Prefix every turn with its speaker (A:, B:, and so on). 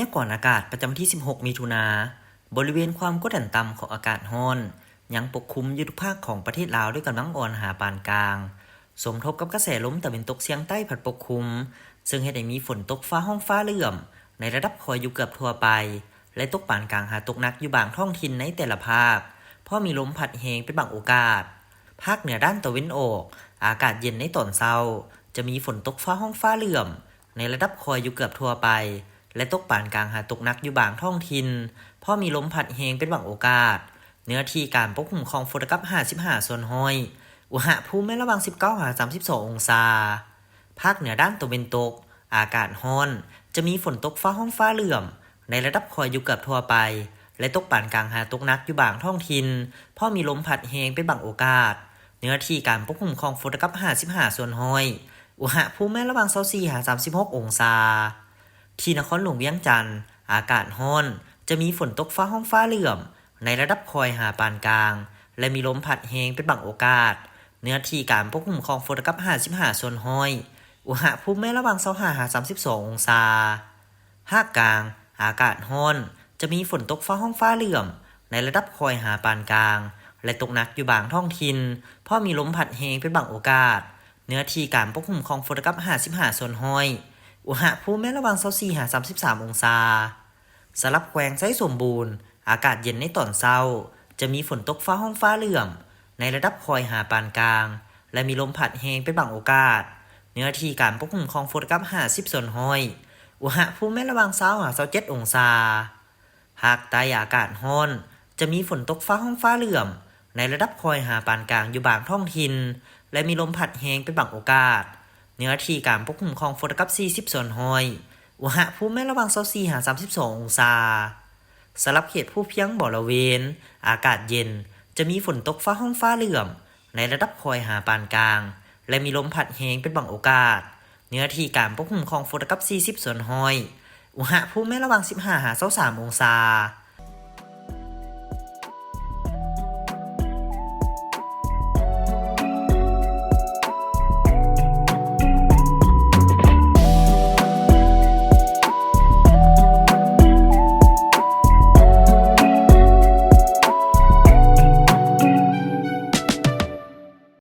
A: ยากรณ์อากาศประจำวันที่ 16 มิถุนายน บริเวณความกดดันต่ำของอากาศร้อนยังปกคลุมอยู่ทุกภาคของประเทศลาวด้วยกำลังอ่อนหาปานกลาง สมทบกับกระแสลมตะวันตกเฉียงใต้พัดปกคลุม ซึ่งเฮ็ดให้มีฝนตกฟ้าห้องฟ้าเหลื่อมในระดับคอยอยู่เกือบทั่วไป และตกปานกลางหาตกหนักอยู่บางท้องถิ่นในแต่ละภาค เพราะมีลมพัดแรงเป็นบางโอกาส ภาคเหนือด้านตะวันออกอากาศเย็นในตอนเช้าจะมีฝนตกฟ้าห้องฟ้าเหลื่อมในระดับคอยอยู่เกือบทั่วไป และตกปานกลางหาตกหนักอยู่บางท้องถิ่นเพราะมีลมพัดแรงเป็นบางโอกาส เนื้อที่การปกคลุมของฝนกับ55ส่วนห้อยอุณหภูมิระหว่าง19-32องศาภาคเหนือด้านตะวันตกอากาศร้อนจะมีฝนตกฟ้าห้องฟ้าเหลื่อมในระดับคอยอยู่เกือบทั่วไปและตกปานกลางหาตกหนักอยู่บางท้องถิ่นเพราะมีลมพัดแรงเป็นบางโอกาส เนื้อที่การปกคลุมของฝนกับ55ส่วนห้อยอุณหภูมิระหว่าง24-36องศาที่นครหลวงเวียงจันทร์อากาศร้อนจะมีฝนตกฟ้าห้องฟ้าเหลื่อมในระดับคอยหาปานกลางและมีลมพัดแรงเป็นบางโอกาส เนื้อที่การปกคลุมของฝนกับ55ส่วนห้อยอุณหภูมิระหว่าง25-32องศาภาคกลางอากาศร้อนจะมีฝนตกฟ้าห้องฟ้าเหลื่อมในระดับคอยหาปานกลางและตกหนักอยู่บางท้องถิ่นเพราะมีลมพัดแรงเป็นบางโอกาส เนื้อที่การปกคลุมของฝนกับ55ส่วนห้อยอุณหภูมิระหว่าง24-33องศาสลับแขวงไซสมบูรณ์อากาศเย็นในตอนเช้าจะมีฝนตกฟ้าห้องฟ้าเหลื่อมในระดับคอยหาปานกลางและมีลมพัดแรงเป็นบางโอกาส เนื้อที่การปกคลุมของฝนกับ50ส่วนห้อยอุณหภูมิระหว่าง20-27องศาภาคใต้อากาศร้อนจะมีฝนตกฟ้าห้องฟ้าเหลื่อมในระดับคอยหาปานกลางอยู่บางท้องถิ่นและมีลมพัดแรงเป็นบางโอกาส เนื้อที่การปกคลุมของฝนกับ40ส่วนห้อยอุณหภูมิระหว่าง24-32องศาสำหรับเขตภูเพียงบริเวณอากาศเย็นจะมีฝนตกฟ้าห้องฟ้าเหลื่อมในระดับคอยหาปานกลางและมีลมพัดแรงเป็นบางโอกาส เนื้อที่การปกคลุมของฝนกับ40ส่วนห้อยอุณหภูมิระหว่าง15-23องศา